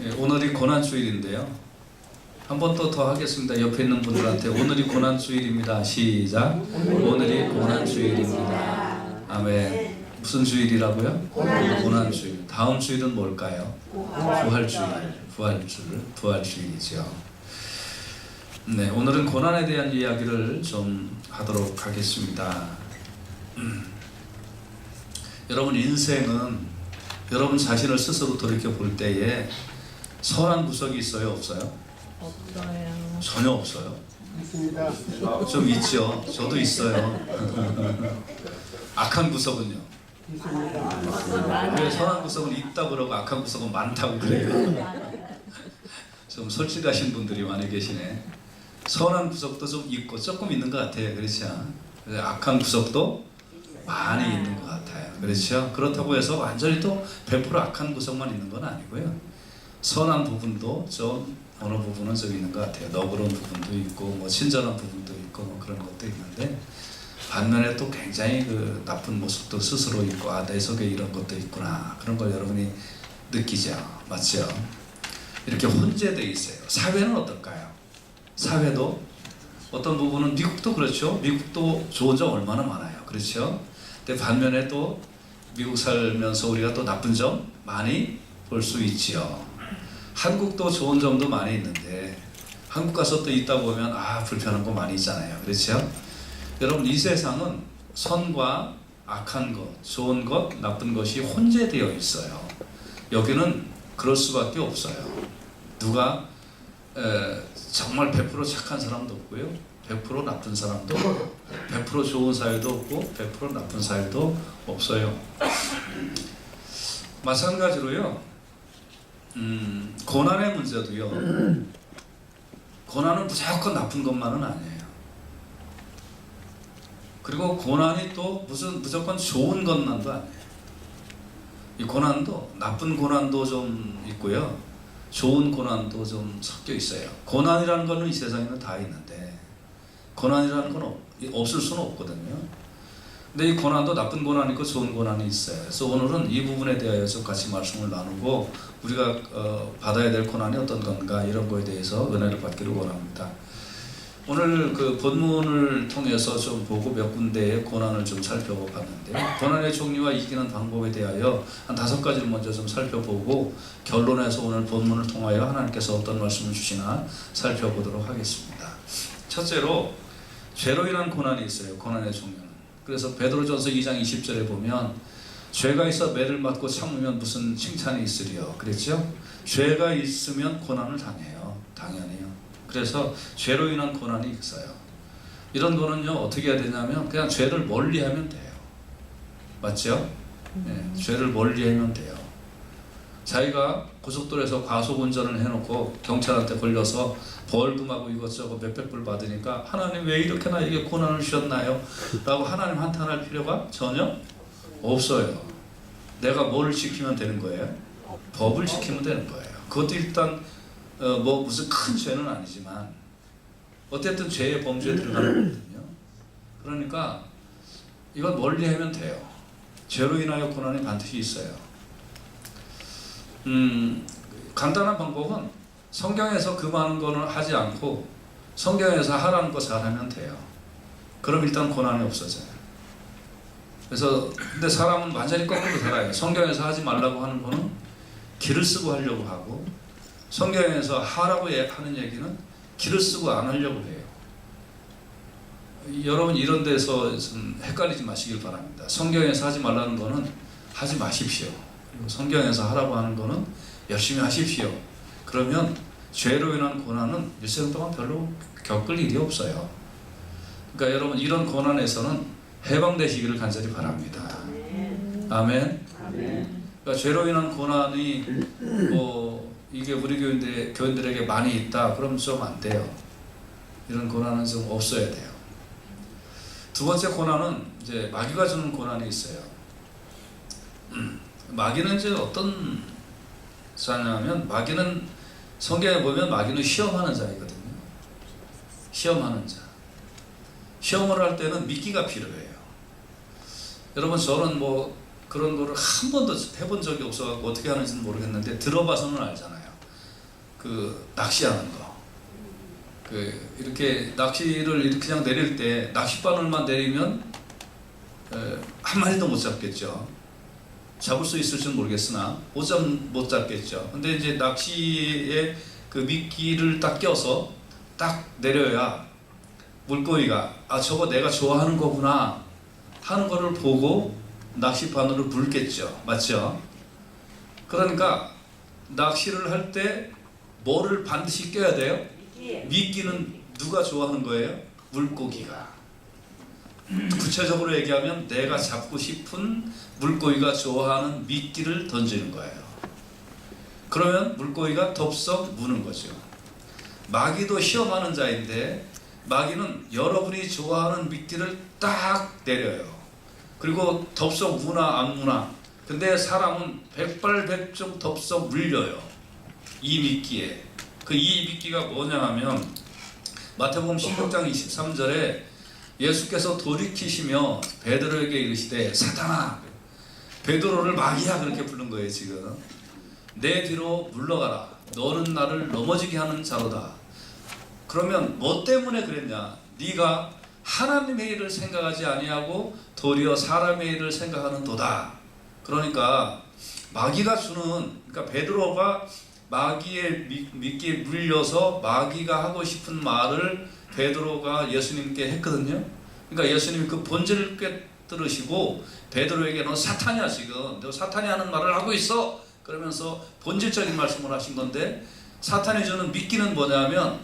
예, 오늘이 고난주일인데요. 한 번 또 더 하겠습니다. 옆에 있는 분들한테 오늘이 고난주일입니다. 시작. 오늘이 고난주일입니다. 아멘. 무슨 주일이라고요? 고난주일. 다음 주일은 뭘까요? 부활주일이죠. 네, 오늘은 고난에 대한 이야기를 좀 하도록 하겠습니다. 여러분 인생은 여러분 자신을 스스로 돌이켜 볼 때에 선한 구석이 있어요, 없어요? 없어요. 전혀 없어요. 있습니다. 좀 있죠. 저도 있어요. 악한 구석은요. 있습니다. 왜 선한 구석은 있다고 그러고 악한 구석은 많다고 그래요? 좀 솔직하신 분들이 많이 계시네. 선한 구석도 좀 있고 조금 있는 것 같아요. 그렇죠? 악한 구석도 많이 있는 것 같아요. 그렇죠? 그렇다고 해서 완전히 또 100% 악한 구석만 있는 건 아니고요. 선한 부분도 좀 어느 부분은 좀 있는 것 같아요. 너그러운 부분도 있고 뭐 친절한 부분도 있고 뭐 그런 것도 있는데 반면에 또 굉장히 그 나쁜 모습도 스스로 있고 내 속에 이런 것도 있구나 그런 걸 여러분이 느끼죠. 맞죠? 이렇게 혼재되어 있어요. 사회는 어떨까요? 사회도 어떤 부분은 미국도 그렇죠. 미국도 좋은 점 얼마나 많아요. 그렇죠? 근데 반면에 또 미국 살면서 우리가 또 나쁜 점 많이 볼 수 있지요. 한국도 좋은 점도 많이 있는데 한국 가서 또 있다 보면 불편한 거 많이 있잖아요. 그렇죠? 여러분 이 세상은 선과 악한 것, 좋은 것, 나쁜 것이 혼재되어 있어요. 여기는 그럴 수밖에 없어요. 누가 정말 100% 착한 사람도 없고요. 100% 나쁜 사람도 없고 100% 좋은 사회도 없고 100% 나쁜 사회도 없어요. 마찬가지로요. 고난의 문제도요. 고난은 무조건 나쁜 것만은 아니에요. 그리고 고난이 또 무조건 좋은 것만도 아니에요. 이 고난도 나쁜 고난도 좀 있고요. 좋은 고난도 좀 섞여 있어요. 고난이라는 거는 이 세상에는 다 있는데 고난이라는 건 없을 수는 없거든요. 근데 이 고난도 나쁜 고난이 있고 좋은 고난이 있어요. 그래서 오늘은 이 부분에 대해서 같이 말씀을 나누고 우리가 받아야 될 고난이 어떤 건가 이런 거에 대해서 은혜를 받기를 원합니다. 오늘 그 본문을 통해서 좀 보고 몇 군데의 고난을 좀 살펴봤는데 고난의 종류와 이기는 방법에 대하여 한 5가지를 먼저 좀 살펴보고 결론에서 오늘 본문을 통하여 하나님께서 어떤 말씀을 주시나 살펴보도록 하겠습니다. 첫째로 죄로 인한 고난이 있어요. 고난의 종류는. 그래서 베드로전서 2장 20절에 보면 죄가 있어 매를 맞고 참으면 무슨 칭찬이 있으리요. 그랬죠? 죄가 있으면 고난을 당해요. 당연히요. 그래서 죄로 인한 고난이 있어요. 이런 거는요 어떻게 해야 되냐면 그냥 죄를 멀리하면 돼요. 맞죠? 네, 죄를 멀리하면 돼요. 자기가 고속도로에서 과속 운전을 해놓고 경찰한테 걸려서 벌금하고 이것저것 몇백 불 받으니까 하나님 왜 이렇게 나에게 고난을 주셨나요? 라고 하나님 한탄할 필요가 전혀 없어요. 내가 뭘 지키면 되는 거예요? 법을 지키면 되는 거예요. 그것도 일단 뭐 무슨 큰 죄는 아니지만 어쨌든 죄의 범주에 들어가는 거거든요. 그러니까 이건 멀리하면 돼요. 죄로 인하여 고난이 반드시 있어요. 간단한 방법은 성경에서 그 많은 거는 하지 않고 성경에서 하라는 거 잘하면 돼요. 그럼 일단 고난이 없어져요. 그래서 근데 사람은 완전히 거꾸로 살아요. 성경에서 하지 말라고 하는 거는 기를 쓰고 하려고 하고 성경에서 하라고 하는 얘기는 기를 쓰고 안 하려고 해요. 여러분 이런 데서 좀 헷갈리지 마시길 바랍니다. 성경에서 하지 말라는 거는 하지 마십시오. 그리고 성경에서 하라고 하는 거는 열심히 하십시오. 그러면 죄로 인한 고난은 일생 동안 별로 겪을 일이 없어요. 그러니까 여러분 이런 고난에서는 해방되시기를 간절히 바랍니다. 아멘. 그러니까 죄로 인한 고난이 이게 우리 교인들에게 많이 있다. 그럼 좀 안 돼요. 이런 고난은 좀 없어야 돼요. 두 번째 고난은 이제 마귀가 주는 고난이 있어요. 마귀는 이제 어떤 자냐면 마귀는 성경에 보면 마귀는 시험하는 자이거든요. 시험하는 자. 시험을 할 때는 미끼가 필요해요. 여러분 저는 뭐 그런 거를 한 번도 해본 적이 없어서 어떻게 하는지는 모르겠는데 들어봐서는 알잖아요. 그 낚시하는 거. 이렇게 낚시를 이렇게 그냥 내릴 때 낚싯바늘만 내리면 한 마리도 못 잡겠죠. 잡을 수 있을지는 모르겠으나 못 잡겠죠. 근데 이제 낚시에 그 미끼를 딱 껴서 딱 내려야 물고기가 저거 내가 좋아하는 거구나 하는 거를 보고 낚싯바늘을 물겠죠. 맞죠? 그러니까 낚시를 할 때 뭐를 반드시 껴야 돼요? 미끼는 누가 좋아하는 거예요? 물고기가. 구체적으로 얘기하면 내가 잡고 싶은 물고기가 좋아하는 미끼를 던지는 거예요. 그러면 물고기가 덥석 무는 거죠. 마귀도 시험하는 자인데 마귀는 여러분이 좋아하는 미끼를 딱 내려요. 그리고 덥석 무나 안 무나. 근데 사람은 백발백중 덥석 물려요. 이 미끼에. 이 미끼가 뭐냐 하면 마태복음 16장 23절에 예수께서 돌이키시며 베드로에게 이르시되 사탄아, 베드로를 마귀야 그렇게 부른 거예요. 지금 내 뒤로 물러가라. 너는 나를 넘어지게 하는 자로다. 그러면 뭐 때문에 그랬냐? 네가 하나님의 일을 생각하지 아니하고 도리어 사람의 일을 생각하는 도다. 그러니까 마귀가 주는, 그러니까 베드로가 마귀의 미끼에 물려서 마귀가 하고 싶은 말을 베드로가 예수님께 했거든요. 그러니까 예수님이 그 본질을 꿰뚫으시고 베드로에게 너 사탄이야, 지금 너 사탄이 하는 말을 하고 있어 그러면서 본질적인 말씀을 하신 건데, 사탄이 주는 미끼는 뭐냐면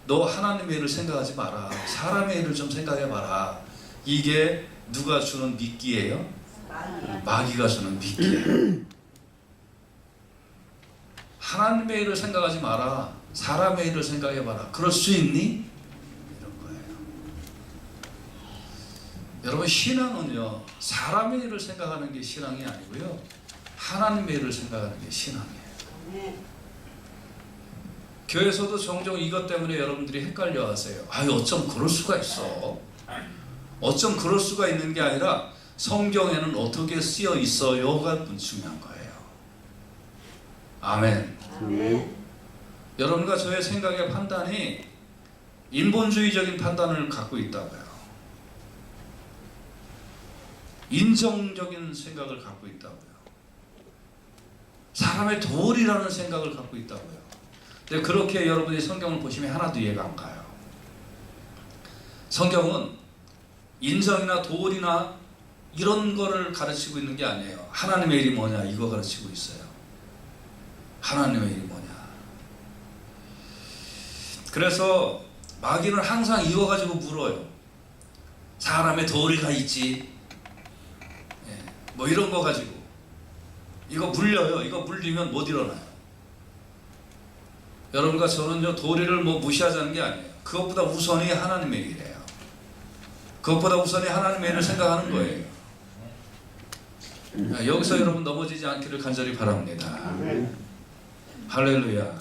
너 하나님의 일을 생각하지 마라, 사람의 일을 좀 생각해 봐라. 이게 누가 주는 미끼예요? 마귀가 주는 미끼예요. 하나님의 일을 생각하지 마라, 사람의 일을 생각해 봐라. 그럴 수 있니? 이런 거예요. 여러분, 신앙은요 사람의 일을 생각하는 게 신앙이 아니고요 하나님의 일을 생각하는 게 신앙이에요. 교회에서도 종종 이것 때문에 여러분들이 헷갈려 하세요. 어쩜 그럴 수가 있어. 어쩜 그럴 수가 있는 게 아니라 성경에는 어떻게 쓰여 있어요가 중요한 거예요. 아멘. 아멘. 여러분과 저의 생각의 판단이 인본주의적인 판단을 갖고 있다고요. 인정적인 생각을 갖고 있다고요. 사람의 도리라는 생각을 갖고 있다고요. 근데 그렇게 여러분이 성경을 보시면 하나도 이해가 안 가요. 성경은 인정이나 도리나 이런 거를 가르치고 있는 게 아니에요. 하나님의 일이 뭐냐 이거 가르치고 있어요. 하나님의 일이 뭐냐. 그래서 마귀는 항상 이거 가지고 물어요. 사람의 도리가 있지, 뭐 이런 거 가지고 이거 물려요. 이거 물리면 못 일어나요. 여러분과 저는요 도리를 뭐 무시하자는 게 아니에요. 그것보다 우선이 하나님의 일이에요. 그것보다 우선이 하나님의 일을 생각하는 거예요. 여기서 여러분 넘어지지 않기를 간절히 바랍니다. 아멘. 할렐루야.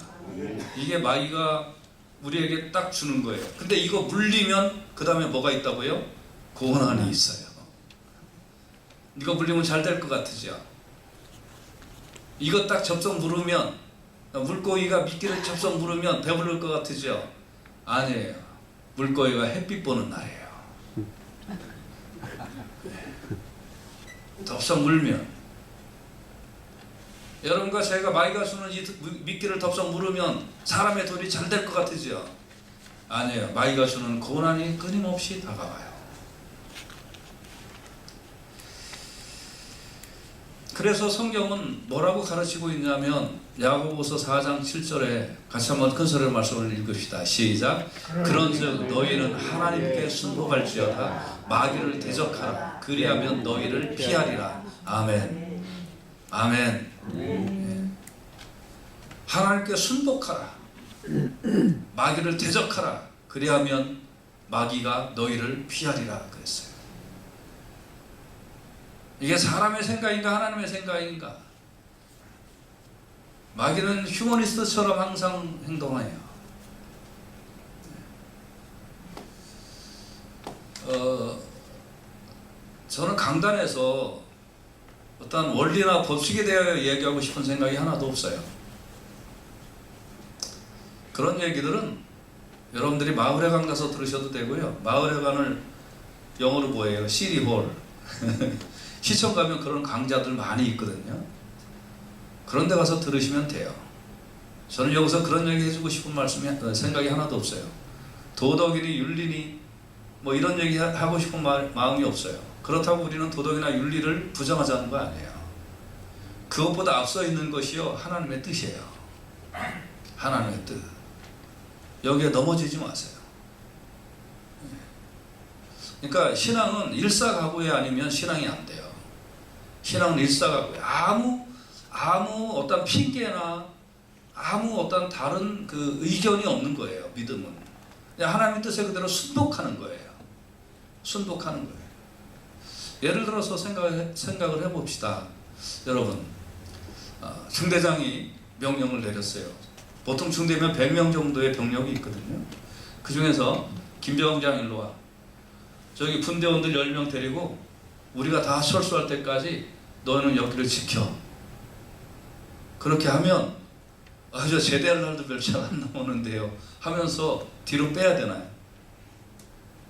이게 마귀가 우리에게 딱 주는 거예요. 근데 이거 물리면 그 다음에 뭐가 있다고요? 고난이 있어요. 이거 물리면 잘 될 것 같으죠? 이거 딱 접속 물으면, 물고기가 미끼를 접속 물으면 배부를 것 같으죠? 아니에요. 물고기가 햇빛 보는 날이에요. 덥석 물면, 여러분과 제가 마귀가 주는 이 미끼를 덥석 물으면 사람의 돌이 잘 될 것 같으죠? 아니에요. 마귀가 주는 고난이 끊임없이 다가와요. 그래서 성경은 뭐라고 가르치고 있냐면 야고보서 4장 7절에 같이 한번 큰 소리로 말씀을 읽읍시다. 시작. 그런즉 너희는 하나님께 순복할지어다 마귀를 대적하라. 그리하면 너희를 피하리라. 아멘. 아멘. 하나님께 순복하라. 마귀를 대적하라. 그리하면 마귀가 너희를 피하리라 그랬어요. 이게 사람의 생각인가 하나님의 생각인가? 마귀는 휴머니스트처럼 항상 행동해요. 저는 강단에서 어떤 원리나 법칙에 대하여 얘기하고 싶은 생각이 하나도 없어요. 그런 얘기들은 여러분들이 마을회관 가서 들으셔도 되고요. 마을회관을 영어로 뭐예요? 시리홀. 시청 가면 그런 강좌들 많이 있거든요. 그런 데 가서 들으시면 돼요. 저는 여기서 그런 얘기 해주고 싶은 생각이 하나도 없어요. 도덕이니 윤리니 뭐 이런 얘기 하고 싶은 마음이 없어요. 그렇다고 우리는 도덕이나 윤리를 부정하자는 거 아니에요. 그것보다 앞서 있는 것이요, 하나님의 뜻이에요. 하나님의 뜻. 여기에 넘어지지 마세요. 그러니까 신앙은 일사가구에 아니면 신앙이 안 돼요. 신앙은 일사가구에 아무 어떤 핑계나 아무 어떤 다른 그 의견이 없는 거예요. 믿음은 그냥 하나님의 뜻에 그대로 순복하는 거예요. 순복하는 거예요. 예를 들어서 생각을 해봅시다. 여러분, 중대장이 명령을 내렸어요. 보통 중대면 100명 정도의 병력이 있거든요. 그 중에서 김병장 일로 와. 저기 군대원들 10명 데리고 우리가 다 철수할 때까지 너는 여기를 지켜. 그렇게 하면 저 제대할 날도 별로 안 나오는데요 하면서 뒤로 빼야 되나요?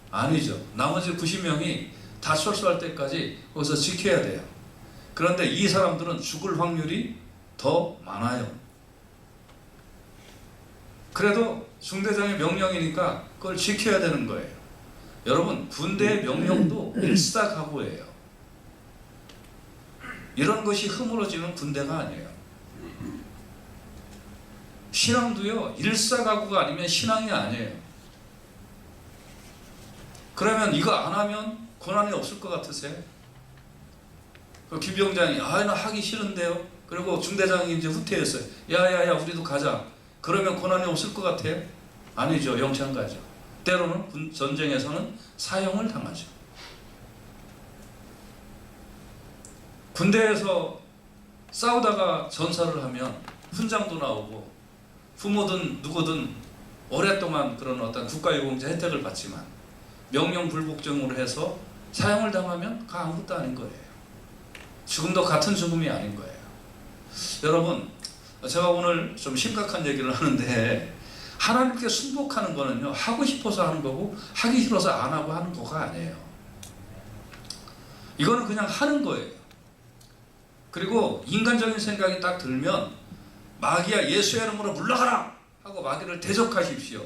아니죠. 나머지 90명이 다 철수할 때까지 거기서 지켜야 돼요. 그런데 이 사람들은 죽을 확률이 더 많아요. 그래도 중대장의 명령이니까 그걸 지켜야 되는 거예요. 여러분, 군대의 명령도 일사각오예요. 이런 것이 흐물어지는 군대가 아니에요. 신앙도요, 일사각오가 아니면 신앙이 아니에요. 그러면 이거 안 하면 고난이 없을 것 같으세요? 그 김병장이 나 하기 싫은데요. 그리고 중대장이 이제 후퇴했어요. 야야야, 우리도 가자. 그러면 고난이 없을 것 같아요? 아니죠. 영치 안 가죠. 때로는 전쟁에서는 사형을 당하죠. 군대에서 싸우다가 전사를 하면 훈장도 나오고 부모든 누구든 오랫동안 그런 어떤 국가유공자 혜택을 받지만 명령 불복종으로 해서 사형을 당하면 그 아무것도 아닌 거예요. 죽음도 같은 죽음이 아닌 거예요. 여러분, 제가 오늘 좀 심각한 얘기를 하는데 하나님께 순복하는 거는요, 하고 싶어서 하는 거고 하기 싫어서 안 하고 하는 거가 아니에요. 이거는 그냥 하는 거예요. 그리고 인간적인 생각이 딱 들면 마귀야, 예수의 이름으로 물러가라 하고 마귀를 대적하십시오.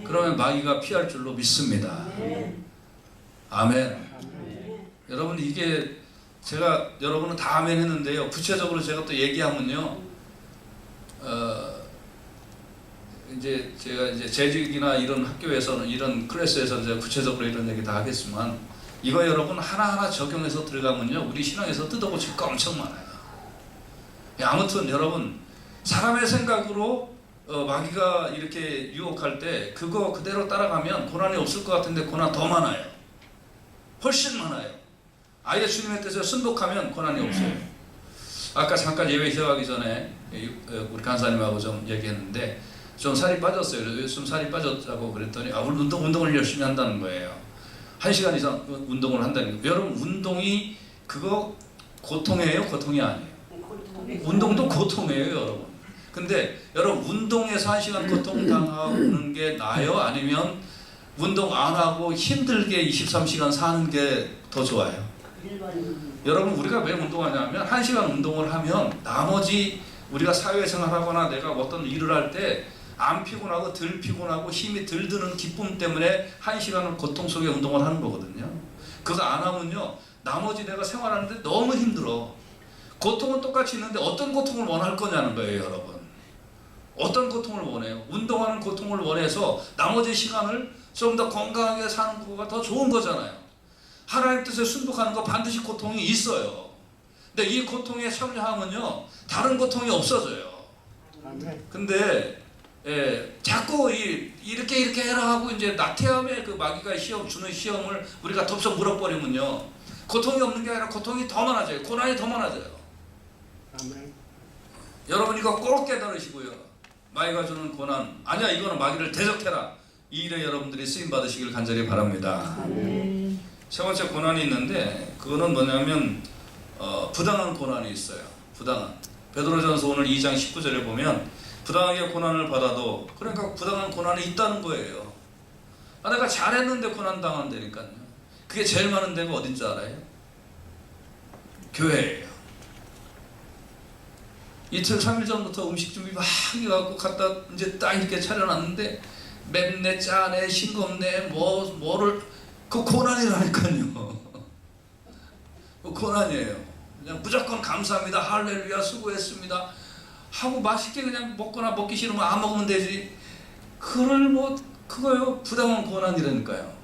그러면 마귀가 피할 줄로 믿습니다. 아멘. 여러분, 이게 제가 여러분은 다 아멘 했는데요, 구체적으로 제가 또 얘기하면요, 이제 제가 이제 재직이나 이런 학교에서는 이런 클래스에서 제가 구체적으로 이런 얘기 다 하겠지만, 이거 여러분 하나하나 적용해서 들어가면요, 우리 신앙에서 뜯어고칠 거 엄청 많아요. 아무튼 여러분, 사람의 생각으로 마귀가 이렇게 유혹할 때 그거 그대로 따라가면 고난이 없을 것 같은데 고난 더 많아요. 훨씬 많아요. 아예 주님의 뜻에 순복하면 고난이 없어요. 아까 잠깐 예배 시작하기 전에 우리 간사님하고 좀 얘기했는데 좀 살이 빠졌어요. 좀 살이 빠졌다고 그랬더니 운동을 열심히 한다는 거예요. 1시간 이상 운동을 한다는 거예요. 여러분, 운동이 그거 고통이에요? 고통이 아니에요? 운동도 고통이에요, 여러분. 근데 여러분, 운동에서 1시간 고통당하는 게 나아요? 아니면 운동 안 하고 힘들게 23시간 사는 게 더 좋아요? 여러분, 우리가 왜 운동하냐면 1시간 운동을 하면 나머지 우리가 사회생활하거나 내가 어떤 일을 할 때 안 피곤하고 덜 피곤하고 힘이 덜 드는 기쁨 때문에 1시간을 고통 속에 운동을 하는 거거든요. 그거 안 하면요, 나머지 내가 생활하는데 너무 힘들어. 고통은 똑같이 있는데 어떤 고통을 원할 거냐는 거예요, 여러분. 어떤 고통을 원해요? 운동하는 고통을 원해서 나머지 시간을 좀 더 건강하게 사는 거가 더 좋은 거잖아요. 하나님 뜻에 순복하는 거 반드시 고통이 있어요. 근데 이 고통에 참여하면요, 다른 고통이 없어져요. 근데 자꾸 이렇게 해라 하고 이제 나태함에 그 마귀가 주는 시험을 우리가 덥석 물어버리면요, 고통이 없는 게 아니라 고통이 더 많아져요. 고난이 더 많아져요. 아멘. 여러분, 이거 꼭 깨달으시고요. 마귀가 주는 고난, 아니야, 이거는 마귀를 대적해라. 이 일에 여러분들이 쓰임 받으시길 간절히 바랍니다. 세 번째 고난이 있는데, 그거는 뭐냐면 부당한 고난이 있어요. 부당한. 베드로전서 오늘 2장 19절에 보면 부당하게 고난을 받아도 그러니까 부당한 고난이 있다는 거예요. 내가 잘했는데 고난 당한다니까요. 그게 제일 많은 데가 어딘 줄 알아요? 교회예요. 이틀 3일 전부터 음식 준비 막 해갖고 갖다 이제 딱 이렇게 차려놨는데 맵네 짜네 싱겁네 뭐를 그 고난이라니까요. 그 고난이에요. 그냥 무조건 감사합니다 할렐루야 수고했습니다 하고 맛있게 그냥 먹거나 먹기 싫으면 안 먹으면 되지. 그거요 부당한 고난이라니까요.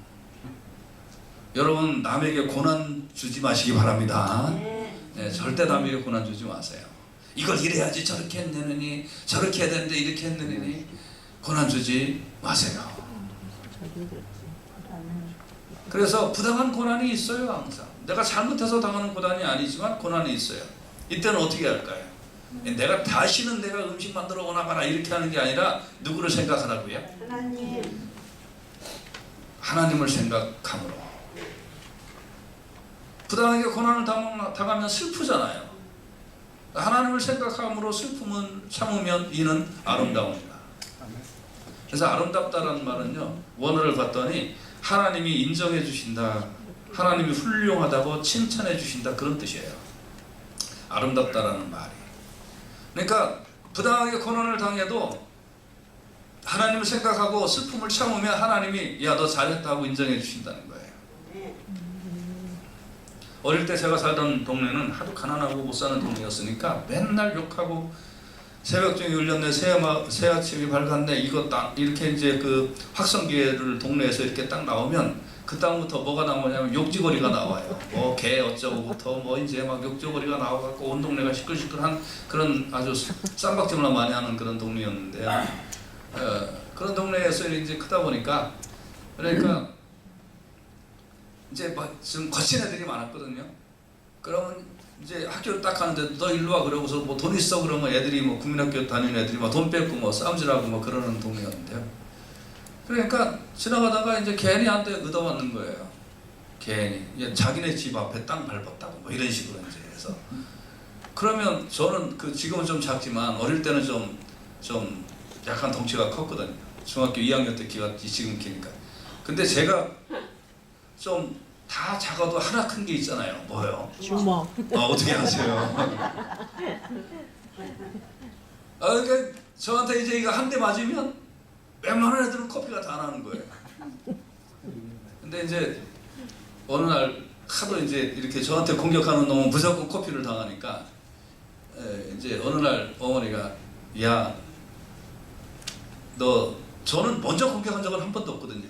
여러분 남에게 고난 주지 마시기 바랍니다. 네, 절대 남에게 고난 주지 마세요. 이걸 이래야지 저렇게 했느니 저렇게 해야 되는데 이렇게 했느니 고난 주지 마세요. 그래서 부당한 고난이 있어요. 항상 내가 잘못해서 당하는 고난이 아니지만 고난이 있어요. 이때는 어떻게 할까요? 내가 다시는 내가 음식 만들어 오나가나 이렇게 하는 게 아니라 누구를 생각하라고요? 하나님을 생각함으로. 부당하게 고난을 당하면 슬프잖아요. 하나님을 생각함으로 슬픔은 참으면 이는 아름다움이다. 그래서 아름답다라는 말은요, 원어를 봤더니 하나님이 인정해 주신다, 하나님이 훌륭하다고 칭찬해 주신다, 그런 뜻이에요. 아름답다라는 말이. 그러니까 부당하게 고난을 당해도 하나님을 생각하고 슬픔을 참으면 하나님이 야 너 잘했다고 인정해 주신다는 거예요. 어릴 때 제가 살던 동네는 하도 가난하고 못 사는 동네였으니까 맨날 욕하고 새벽중에 울렸네, 새 아침이 밝았네, 이거 딱 이렇게 이제 그 확성기를 동네에서 이렇게 딱 나오면 그 다음부터 뭐가 나오냐면 욕지거리가 나와요. 뭐 개 어쩌고부터 뭐 이제 막 욕지거리가 나와갖고 온 동네가 시끌시끌한 그런 아주 쌈박질만 많이 하는 그런 동네였는데요. 그런 동네에서 이제 크다 보니까 그러니까 이제 막 좀 거친 애들이 많았거든요. 그러면 이제 학교를 딱 가는데 너 일로 와 그러고서 뭐 돈 있어 그러면 애들이 뭐 국민학교 다니는 애들이 막 돈 뺏고 뭐 싸움질하고 뭐 그러는 동네였는데요. 그러니까 지나가다가 이제 괜히 한테 얻어맞는 거예요. 괜히 자기네 집 앞에 땅 밟았다고 뭐 이런 식으로 이제 해서. 그러면 저는 그 지금은 좀 작지만 어릴 때는 좀 약간 덩치가 컸거든요. 중학교 2학년 때 키가 지금 키니까. 근데 제가 좀 다 작아도 하나 큰 게 있잖아요. 뭐요? 주먹. 어떻게 아세요? 그러니까 저한테 이제 이거 한 대 맞으면 웬만한 애들은 커피가 다 나는 거예요. 근데 이제 어느 날 하도 이제 이렇게 저한테 공격하는 놈은 무조건 커피를 당하니까 이제 어느 날 어머니가 야, 너 저는 먼저 공격한 적은 한 번도 없거든요.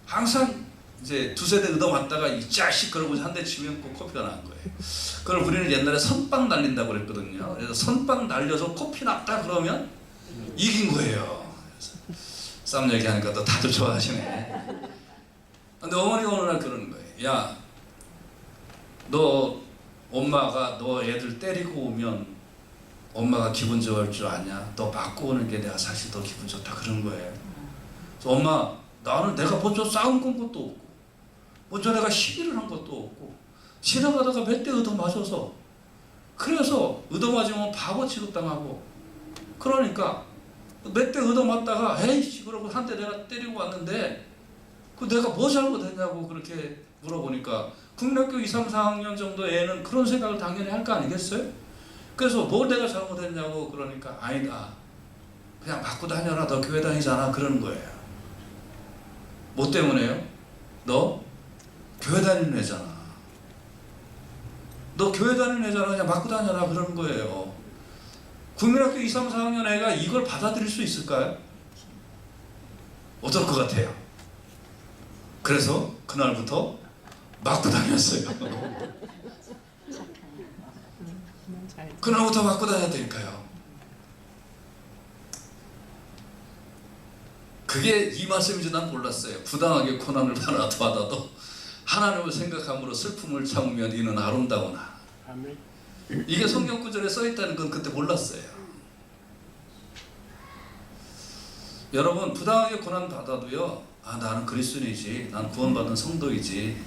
항상 이제 두세 대 얻어맞다가 이 자식 그러고 한 대 치면 꼭 커피가 나는 거예요. 그걸 우리는 옛날에 선빵 날린다고 그랬거든요. 그래서 선빵 날려서 커피 났다 그러면 이긴 거예요. 싸움 얘기하니까 또 다들 좋아하시네. 근데 어머니가 어느 날 그러는 거예요. 야, 너 엄마가 너 애들 때리고 오면 엄마가 기분 좋을 줄 아냐? 너 맞고 오는 게 내가 사실 더 기분 좋다 그런 거예요. 그래서 엄마, 나는 내가 먼저 싸운 건 것도 없고 먼저 내가 시비를 한 것도 없고 지나가다가 몇 대 얻어맞아서 그래서 얻어맞으면 바보 취급당하고 그러니까 몇 대 얻어맞다가 에이씨 그러고 한 대 내가 때리고 왔는데 그 내가 뭐 잘못했냐고 그렇게 물어보니까 국민학교 2, 3, 4학년 정도 애는 그런 생각을 당연히 할 거 아니겠어요? 그래서 뭐 내가 잘못했냐고 그러니까 아니다. 그냥 맞고 다녀라. 너 교회 다니잖아. 그러는 거예요. 뭐 때문에요? 너 교회 다니는 애잖아. 너 교회 다니는 애잖아. 그냥 맞고 다녀라. 그러는 거예요. 국민학교 2, 3, 4학년 애가 이걸 받아들일 수 있을까요? 어떨 것 같아요? 그래서 그날부터 맞고 다녔어요. 그날부터 맞고 다녔다니까요. 그게 이 말씀인지 난 몰랐어요. 부당하게 고난을 받아도 하나님을 생각함으로 슬픔을 참으면 이는 아름다우나. 아멘. 이게 성경 구절에 써있다는 건 그때 몰랐어요. 여러분 부당하게 고난 받아도요, 아 나는 그리스도인이지, 난 구원받은 성도이지,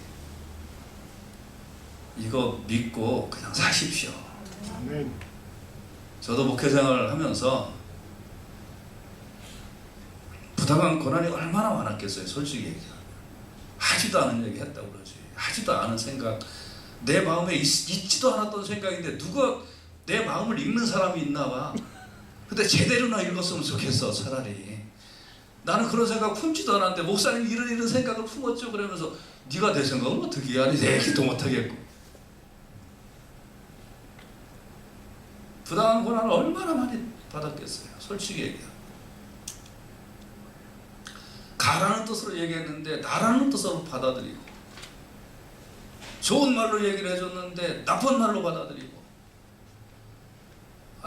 이거 믿고 그냥 사십시오. 아멘. 저도 목회생활을 하면서 부당한 고난이 얼마나 많았겠어요. 솔직히 얘기하면. 하지도 않은 얘기 했다고 그러지. 하지도 않은 생각, 내 마음에 있지도 않았던 생각인데 누가 내 마음을 읽는 사람이 있나 봐. 근데 제대로나 읽었으면 좋겠어. 차라리 나는 그런 생각 품지도 않았는데 목사님 이런 생각을 품었죠. 그러면서 네가 내 생각을 어떻게 해? 아니 내 얘기도 못하겠고. 부당한 고난을 얼마나 많이 받았겠어요. 솔직히 얘기하면. 가라는 뜻으로 얘기했는데 나라는 뜻으로 받아들이고, 좋은 말로 얘기를 해줬는데 나쁜 말로 받아들이고.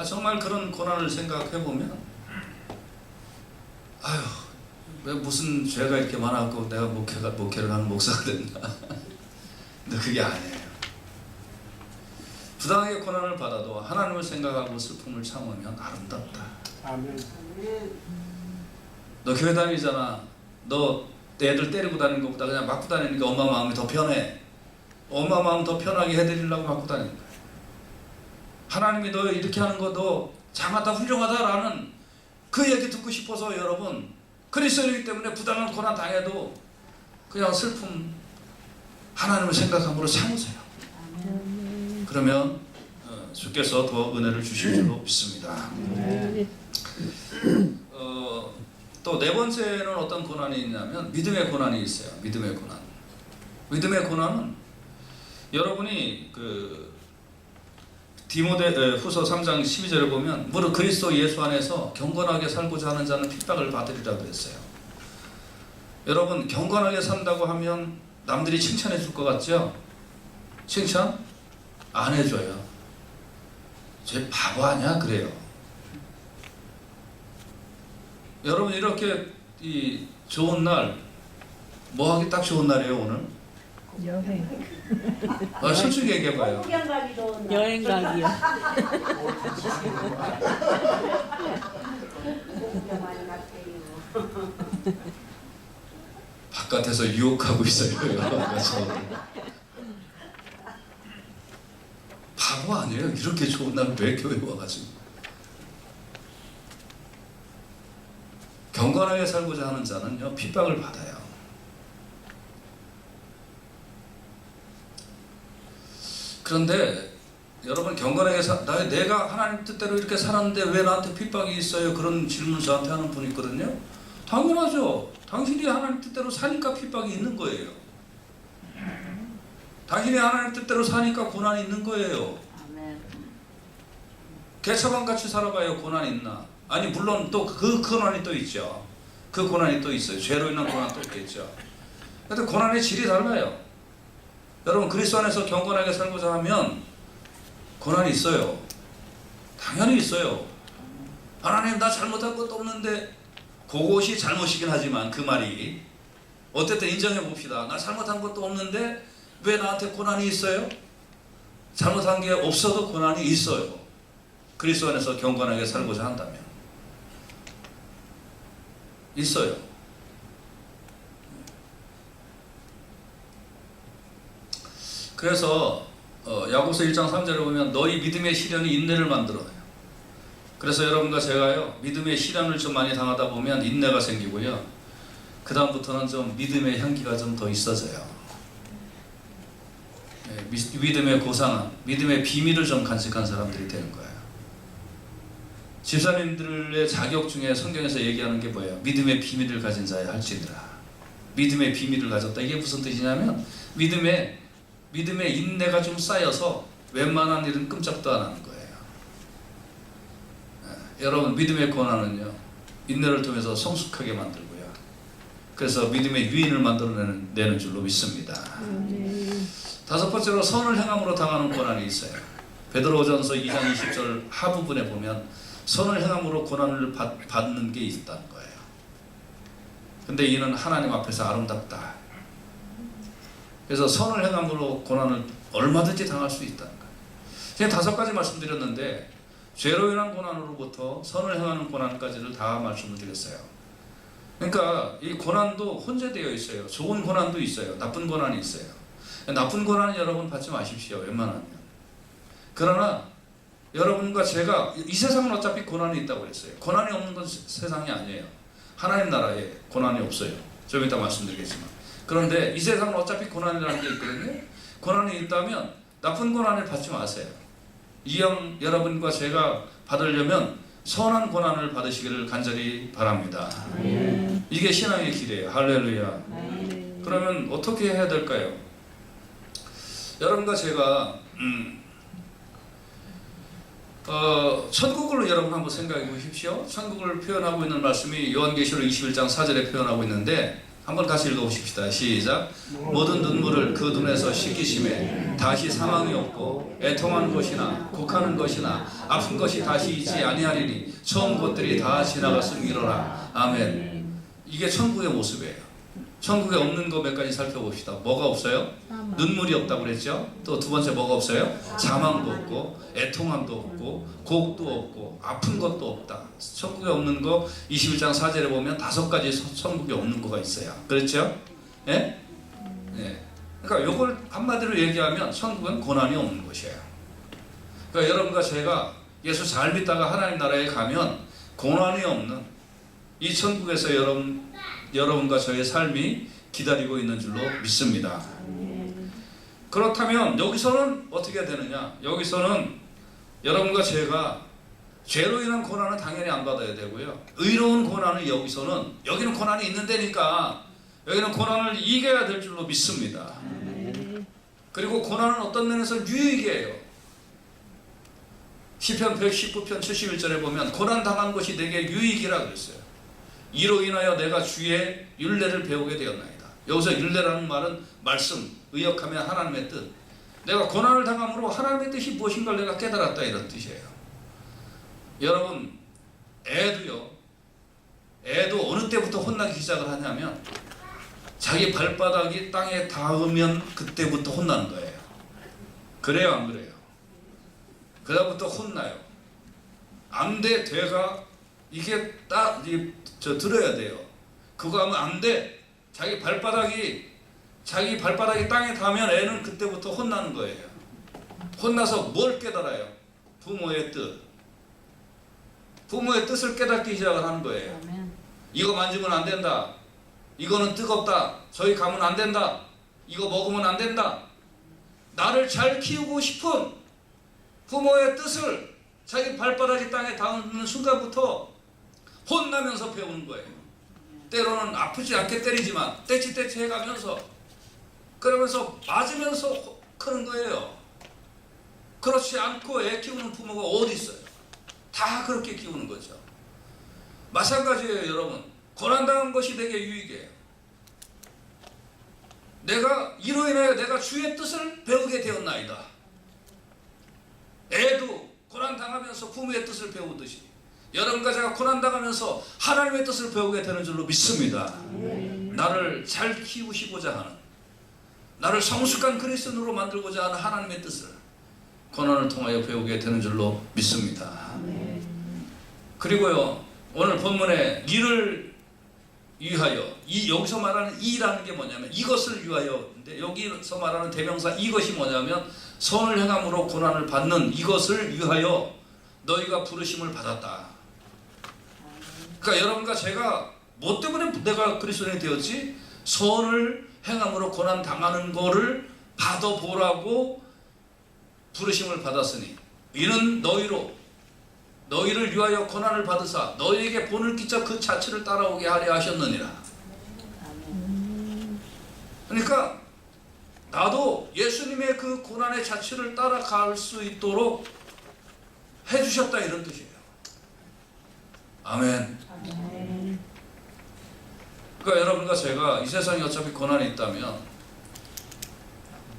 정말 그런 고난을 생각해보면 아유, 왜 무슨 죄가 이렇게 많았고 내가 목회를 하는 목사가 됐나. 근데 그게 아니에요. 부당하게 고난을 받아도 하나님을 생각하고 슬픔을 참으면 아름답다. 아멘. 너 교회 다니잖아. 너 애들 때리고 다니는 것보다 그냥 맞고 다니니까 엄마 마음이 더 편해. 엄마 마음 더 편하게 해드리려고 맞고 다니는 거야. 하나님이 너 이렇게 하는 것도 장하다 훌륭하다라는 그 얘기 듣고 싶어서 여러분, 그리스도이기 때문에 부당한 고난 당해도 그냥 슬픔 하나님을 생각함으로 참으세요. 그러면 주께서 더 은혜를 주실 줄로 믿습니다. 또 네 번째는 어떤 고난이 있냐면 믿음의 고난이 있어요. 믿음의 고난. 믿음의 고난은 여러분이 그 디모데 후서 3장 12절을 보면 무릇 그리스도 예수 안에서 경건하게 살고자 하는 자는 핍박을 받으리라 그랬어요. 여러분 경건하게 산다고 하면 남들이 칭찬해 줄 것 같죠? 칭찬? 안 해줘요. 쟤 바보 아니야? 그래요. 여러분 이렇게 이 좋은 날 뭐 하기 딱 좋은 날이에요 오늘? 여행. 솔직히 얘기해봐요. 여행 가기요. 바깥에서 유혹하고 있어요. 바보 아니에요? 이렇게 좋은 날 왜 교회 와가지고. 경건하게 살고자 하는 자는요 핍박을 받아요. 그런데 여러분 경건하게 내가 하나님 뜻대로 이렇게 살았는데 왜 나한테 핍박이 있어요? 그런 질문 저한테 하는 분이 있거든요. 당연하죠. 당신이 하나님 뜻대로 사니까 핍박이 있는 거예요. 당신이 하나님 뜻대로 사니까 고난이 있는 거예요. 개차반같이 살아봐요. 고난이 있나? 아니 물론 또 그 고난이 또 있죠. 그 고난이 또 있어요. 죄로 인한 고난 또 있겠죠. 근데 고난의 질이 달라요. 여러분 그리스도 안에서 경건하게 살고자 하면 고난이 있어요. 당연히 있어요. 하나님 나 잘못한 것도 없는데, 그것이 잘못이긴 하지만 그 말이 어쨌든 인정해 봅시다. 나 잘못한 것도 없는데 왜 나한테 고난이 있어요? 잘못한 게 없어도 고난이 있어요. 그리스도 안에서 경건하게 살고자 한다면 있어요. 그래서 야고보서 1장 3절에 보면 너희 믿음의 시련이 인내를 만들어요. 그래서 여러분과 제가요 믿음의 시련을 좀 많이 당하다 보면 인내가 생기고요, 그 다음부터는 좀 믿음의 향기가 좀 더 있어져요. 믿음의 고상함, 믿음의 비밀을 좀 간직한 사람들이 되는 거예요. 집사님들의 자격 중에 성경에서 얘기하는 게 뭐예요? 믿음의 비밀을 가진 자야 할지니라. 믿음의 비밀을 가졌다. 이게 무슨 뜻이냐면 믿음의 인내가 좀 쌓여서 웬만한 일은 끔찍도 안 하는 거예요. 여러분 믿음의 고난은요 인내를 통해서 성숙하게 만들고요, 그래서 믿음의 유인을 만들어내는 줄로 믿습니다. 다섯 번째로 선을 행함으로 당하는 고난이 있어요. 베드로전서 2장 20절 하부분에 보면 선을 행함으로 고난을 받는 게 있다는 거예요. 근데 이는 하나님 앞에서 아름답다. 그래서 선을 행함으로 고난을 얼마든지 당할 수 있다는 거예요. 제가 5가지 말씀드렸는데 죄로 인한 고난으로부터 선을 행하는 고난까지를 다 말씀을 드렸어요. 그러니까 이 고난도 혼재되어 있어요. 좋은 고난도 있어요. 나쁜 고난이 있어요. 나쁜 고난은 여러분 받지 마십시오. 웬만하면. 그러나 여러분과 제가 이 세상은 어차피 고난이 있다고 그랬어요. 고난이 없는 건 세상이 아니에요. 하나님 나라에 고난이 없어요. 좀 이따 말씀드리겠지만. 그런데 이 세상은 어차피 고난이라는 게 있거든요. 고난이 있다면 나쁜 고난을 받지 마세요. 이형 여러분과 제가 받으려면 선한 고난을 받으시기를 간절히 바랍니다. 이게 신앙의 길이에요. 할렐루야. 그러면 어떻게 해야 될까요? 여러분과 제가 천국을 여러분 한번 생각해 보십시오. 천국을 표현하고 있는 말씀이 요한계시록 21장 4절에 표현하고 있는데 한번 같이 읽어보십시다. 시작. 모든 눈물을 그 눈에서 씻기심에 다시 사망이 없고 애통하는 것이나 곡하는 것이나 아픈 것이 다시 있지 아니하리니 처음 것들이 다 지나갔음이로라. 아멘. 이게 천국의 모습이에요. 천국에 없는 거 몇 가지 살펴봅시다. 뭐가 없어요? 눈물이 없다고 그랬죠. 또 두 번째 뭐가 없어요? 사망도 없고 애통함도 없고 곡도 없고 아픈 것도 없다. 천국에 없는 거 21장 4절에 보면 5가지 천국에 없는 거가 있어요. 그렇죠? 예? 예. 그러니까 이걸 한마디로 얘기하면 천국은 고난이 없는 것이에요. 그러니까 여러분과 제가 예수 잘 믿다가 하나님 나라에 가면 고난이 없는 이 천국에서 여러분과 저의 삶이 기다리고 있는 줄로 믿습니다. 그렇다면 여기서는 어떻게 되느냐? 여기서는 여러분과 제가 죄로 인한 고난은 당연히 안 받아야 되고요. 의로운 고난은 여기는 고난이 있는 데니까 여기는 고난을 이겨야 될 줄로 믿습니다. 그리고 고난은 어떤 면에서 유익이에요. 시편 119편 71절에 보면 고난 당한 것이 내게 유익이라 그랬어요. 이로 인하여 내가 주의 율례를 배우게 되었나이다. 여기서 율례라는 말은 말씀, 의역하면 하나님의 뜻. 내가 고난을 당함으로 하나님의 뜻이 무엇인가를 내가 깨달았다 이런 뜻이에요. 여러분 애도 어느 때부터 혼나기 시작을 하냐면 자기 발바닥이 땅에 닿으면 그때부터 혼나는 거예요. 그래요 안 그래요? 그다음부터 혼나요. 안 돼 돼가 이게 딱 들어야 돼요. 그거 하면 안 돼. 자기 발바닥이 땅에 닿으면 애는 그때부터 혼나는 거예요. 혼나서 뭘 깨달아요? 부모의 뜻. 부모의 뜻을 깨닫기 시작을 하는 거예요. 이거 만지면 안 된다. 이거는 뜨겁다. 저기 가면 안 된다. 이거 먹으면 안 된다. 나를 잘 키우고 싶은 부모의 뜻을 자기 발바닥이 땅에 닿는 순간부터 혼나면서 배우는 거예요. 때로는 아프지 않게 때리지만 떼치떼치 해가면서 그러면서 맞으면서 크는 거예요. 그렇지 않고 애 키우는 부모가 어디 있어요? 다 그렇게 키우는 거죠. 마찬가지예요 여러분. 고난당한 것이 내게 유익이에요. 이로 인하여 내가 주의 뜻을 배우게 되었나이다. 애도 고난당하면서 부모의 뜻을 배우듯이 여러분과 제가 고난당하면서 하나님의 뜻을 배우게 되는 줄로 믿습니다. 나를 잘 키우시고자 하는, 나를 성숙한 그리스도인으로 만들고자 하는 하나님의 뜻을 고난을 통하여 배우게 되는 줄로 믿습니다. 그리고요 오늘 본문에 이를 위하여, 여기서 말하는 이라는 게 뭐냐면 이것을 위하여, 근데 여기서 말하는 대명사 이것이 뭐냐면 선을 행함으로 고난을 받는 이것을 위하여 너희가 부르심을 받았다. 그러니까 여러분과 제가 뭐 때문에 내가 그리스도인이 되었지? 선을 행함으로 고난 당하는 거를 받아보라고 부르심을 받았으니 이는 너희를 위하여 고난을 받으사 너희에게 본을 끼쳐 그 자취를 따라오게 하려 하셨느니라. 그러니까 나도 예수님의 그 고난의 자취를 따라갈 수 있도록 해주셨다 이런 뜻이에요. 아멘. 그러니까 여러분과 제가 이 세상에 어차피 고난이 있다면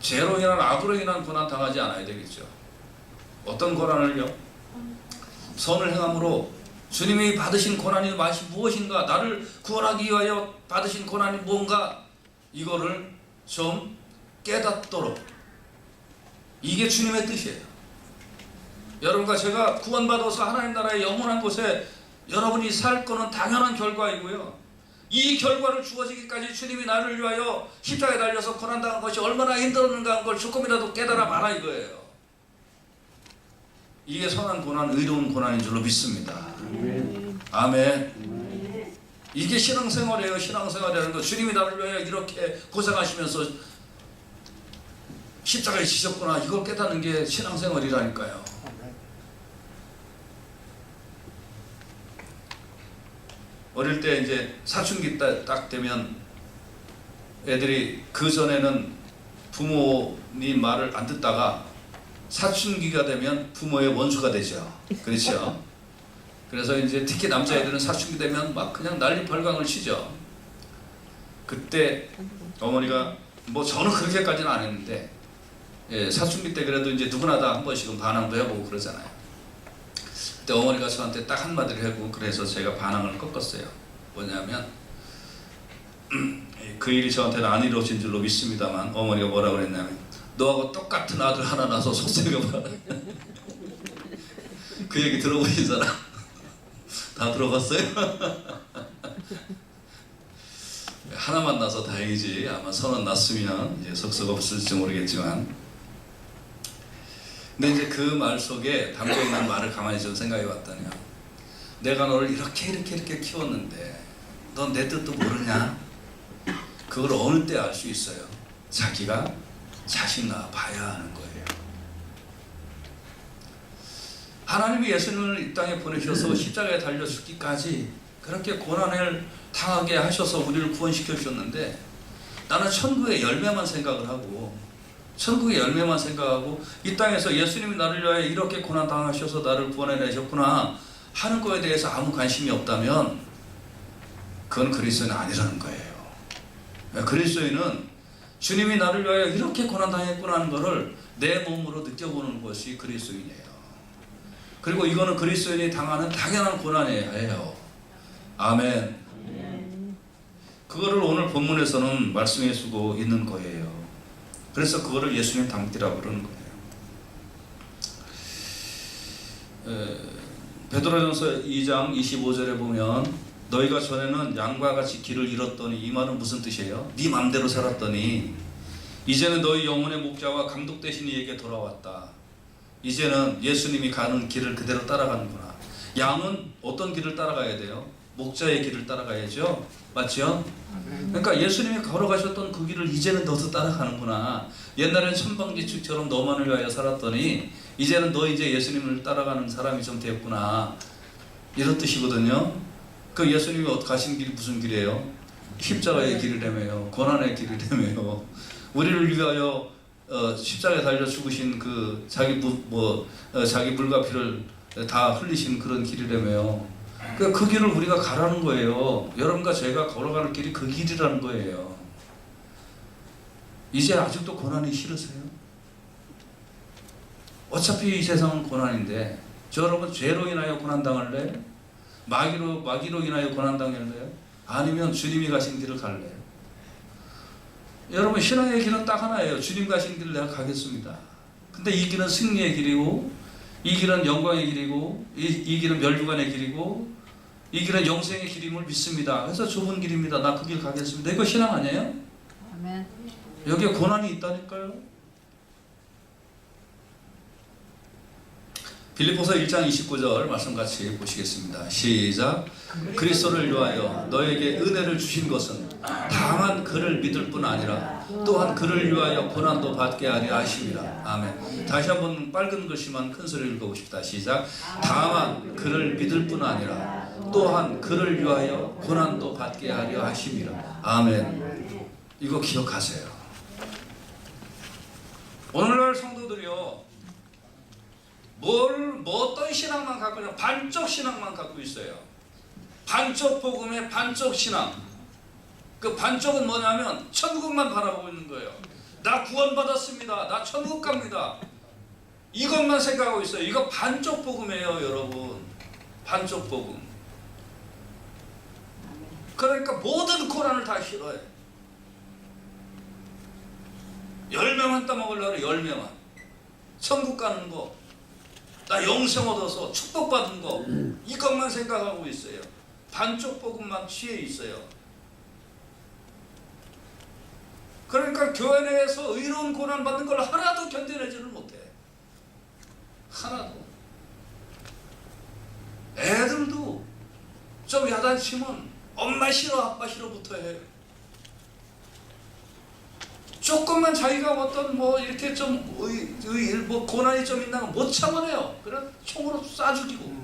죄로 인한 악으로 인한 고난 당하지 않아야 되겠죠. 어떤 고난을요? 선을 행함으로 주님이 받으신 고난이 맛이 무엇인가, 나를 구원하기 위하여 받으신 고난이 뭔가, 이거를 좀 깨닫도록, 이게 주님의 뜻이에요. 여러분과 제가 구원받아서 하나님 나라의 영원한 곳에 여러분이 살 거는 당연한 결과이고요. 이 결과를 주어지기까지 주님이 나를 위하여 십자가에 달려서 고난당한 것이 얼마나 힘들었는가 하는 걸 조금이라도 깨달아 봐라 이거예요. 이게 선한 고난, 의로운 고난인 줄로 믿습니다. 아멘. 이게 신앙생활이에요. 신앙생활이라는 거. 주님이 나를 위하여 이렇게 고생하시면서 십자가에 지셨구나. 이걸 깨닫는 게 신앙생활이라니까요. 아멘. 어릴 때 이제 사춘기 딱 되면 애들이 그 전에는 부모님 말을 안 듣다가 사춘기가 되면 부모의 원수가 되죠. 그렇죠? 그래서 이제 특히 남자애들은 사춘기 되면 막 그냥 난리 벌강을 치죠. 그때 어머니가 뭐 저는 그렇게까지는 안 했는데 예, 사춘기 때 그래도 이제 누구나 다 한 번씩은 반항도 해보고 그러잖아요. 그때 어머니가 저한테 딱 한마디를 하고 그래서 제가 반항을 꺾었어요. 뭐냐면 그 일이 저한테는 안 이루어진 줄로 믿습니다만 어머니가 뭐라고 그랬냐면 너하고 똑같은 아들 하나 낳아서 속썩여봐라. 그 얘기 들어보신 사람 다 들어봤어요? 하나만 나서 다행이지 아마 30 났으면 이제 속썩 없을지 모르겠지만 근데 이제 그 말 속에 담겨있는 말을 가만히 좀 생각해 봤더니요 내가 너를 이렇게 키웠는데 넌 내 뜻도 모르냐? 그걸 어느 때 알 수 있어요? 자기가 자식 낳아 봐야 하는 거예요. 하나님이 예수님을 이 땅에 보내셔서 십자가에 달려 죽기까지 그렇게 고난을 당하게 하셔서 우리를 구원시켜 주셨는데 나는 천국의 열매만 생각을 하고 천국의 열매만 생각하고 이 땅에서 예수님이 나를 위하여 이렇게 고난 당하셔서 나를 구원해내셨구나 하는 거에 대해서 아무 관심이 없다면 그건 그리스도인은 아니라는 거예요. 그리스도인은 주님이 나를 위하여 이렇게 고난 당했구나 하는 것을 내 몸으로 느껴보는 것이 그리스도인이에요. 그리고 이거는 그리스도인이 당하는 당연한 고난이에요. 아멘. 그거를 오늘 본문에서는 말씀해 주고 있는 거예요. 그래서 그거를 예수님 닮기라고 그러는 거예요. 베드로전서 2장 25절에 보면 너희가 전에는 양과 같이 길을 잃었더니 이 말은 무슨 뜻이에요? 네 맘대로 살았더니 이제는 너희 영혼의 목자와 감독 되신 이에게 돌아왔다. 이제는 예수님이 가는 길을 그대로 따라가는구나. 양은 어떤 길을 따라가야 돼요? 목자의 길을 따라가야죠. 맞죠? 그러니까 예수님이 걸어가셨던 그 길을 이제는 너도 따라가는구나. 옛날엔 천방지축처럼 너만을 위하여 살았더니 이제는 너 이제 예수님을 따라가는 사람이 좀 되었구나. 이런 뜻이거든요. 그 예수님이 가신 길이 무슨 길이에요? 십자가의 길이라며요. 고난의 길이라며요. 우리를 위하여 십자가에 달려 죽으신 그 자기 물과 피를 다 흘리신 그런 길이라며요. 그 길을 우리가 가라는 거예요. 여러분과 제가 걸어가는 길이 그 길이라는 거예요. 이제 아직도 고난이 싫으세요? 어차피 이 세상은 고난인데 저 여러분 죄로 인하여 고난당할래요? 마귀로 인하여 고난당할래요? 아니면 주님이 가신 길을 갈래요? 여러분 신앙의 길은 딱 하나예요. 주님 가신 길을 내가 가겠습니다. 근데 이 길은 승리의 길이고 이 길은 영광의 길이고 이 길은 멸류관의 길이고 이 길은 영생의 길임을 믿습니다. 그래서 좁은 길입니다. 나 그 길 가겠습니다. 이거 신앙 아니에요? 아멘. 여기에 고난이 있다니까요. 빌립보서 1장 29절 말씀 같이 보시겠습니다. 시작. 그리스도를 위하여 너에게 은혜를 주신 것은 다만 그를 믿을 뿐 아니라 또한 그를 위하여 고난도 받게 하려 하심이라. 아멘. 다시 한번 빨간 글씨만 큰 소리로 읽어봅시다. 시작. 다만 그를 믿을 뿐 아니라 또한 그를 위하여 고난도 받게 하려 하심이라. 아멘. 이거 기억하세요. 오늘날 성도들이요, 어떤 신앙만 갖고 있냐? 반쪽 신앙만 갖고 있어요. 반쪽 복음의 반쪽 신앙. 그 반쪽은 뭐냐면 천국만 바라보고 있는 거예요. 나 구원받았습니다. 나 천국 갑니다. 이것만 생각하고 있어요. 이거 반쪽 복음이에요, 여러분. 반쪽 복음. 그러니까 모든 고난을 다 싫어해. 열매만 따먹으려고 그래. 열매만. 천국 가는 거, 나 영생 얻어서 축복받은 거, 이것만 생각하고 있어요. 반쪽 복음만 취해 있어요. 그러니까 교회 내에서 의로운 고난 받는 걸 하나도 견뎌내지를 못해. 하나도. 애들도 좀 야단치면 엄마 싫어 아빠 싫어부터 해요. 조금만 자기가 어떤 뭐 이렇게 좀 뭐 고난이 좀 있나 못 참아내요. 그래 총으로 쏴 죽이고.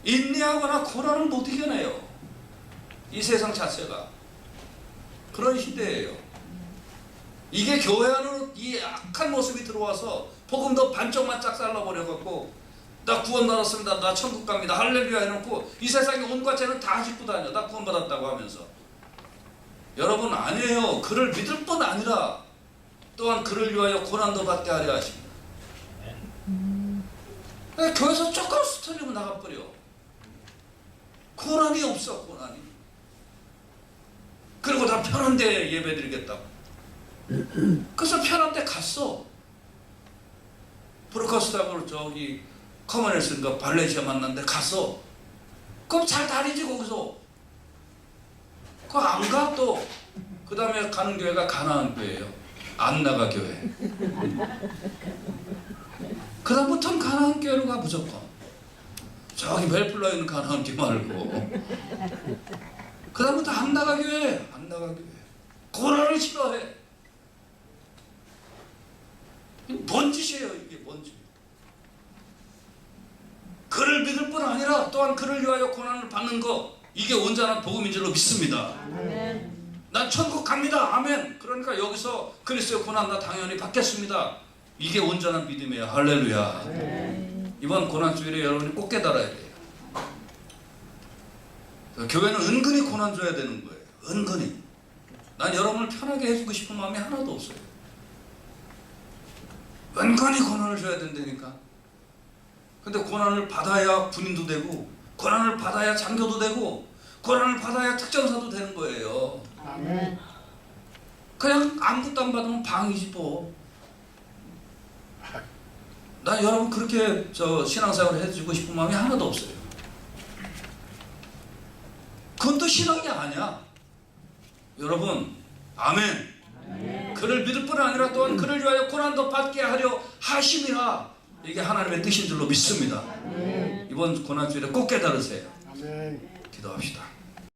인내하거나 고난을 못 이겨내요. 이 세상 자체가 그런 시대예요. 이게 교회 안으로 이 악한 모습이 들어와서 복음도 반쪽만 짝 잘라버려갖고 나 구원 받았습니다. 나 천국 갑니다. 할렐루야 해놓고 이 세상에 온갖 죄는 다 짓고 다녀. 나 구원 받았다고 하면서. 여러분 아니에요. 그를 믿을 뿐 아니라 또한 그를 위하여 고난도 받게 하려 하십니다. 교회에서 조금 스터리면 나가버려. 고난이 없어. 고난이. 그리고 다 편한 데 예배 드리겠다고. 그래서 편한 데 갔어. 브로커스하고 저기 커먼헬스인가 발렌시아 만났는데 갔어. 그럼 잘 다니지 거기서. 그거 안 가 또. 그 다음에 가는 교회가 가나안 교회예요. 안 나가 교회. 그 다음부터는 가나안 교회로 가 무조건. 저기 벨플러에 있는 가나안 교회 말고. 그 다음부터 안 나가 교회. 안 나가 교회. 고난을 싫어해. 뭔 짓이에요 이게 뭔 짓. 그를 믿을 뿐 아니라 또한 그를 위하여 고난을 받는 거 이게 온전한 복음인 줄로 믿습니다. 난 천국 갑니다. 아멘. 그러니까 여기서 그리스도의 고난 나 당연히 받겠습니다. 이게 온전한 믿음이에요. 할렐루야. 이번 고난주일에 여러분이 꼭 깨달아야 돼요. 교회는 은근히 고난 줘야 되는 거예요. 은근히. 난 여러분을 편하게 해주고 싶은 마음이 하나도 없어요. 은근히 고난을 줘야 된다니까. 근데 고난을 받아야 군인도 되고 고난을 받아야 장교도 되고 고난을 받아야 특전사도 되는 거예요. 아멘. 그냥 아무것도 안 받으면 방이지 뭐. 난 여러분 그렇게 신앙생활을 해주고 싶은 마음이 하나도 없어요. 그건 또 신앙이 아니야. 여러분 아멘. 그를 믿을 뿐 아니라 또한 그를 위하여 고난도 받게 하려 하심이라. 이게 하나님의 뜻인 줄로 믿습니다. 이번 고난주일에 꼭 깨달으세요. 아멘. 기도합시다.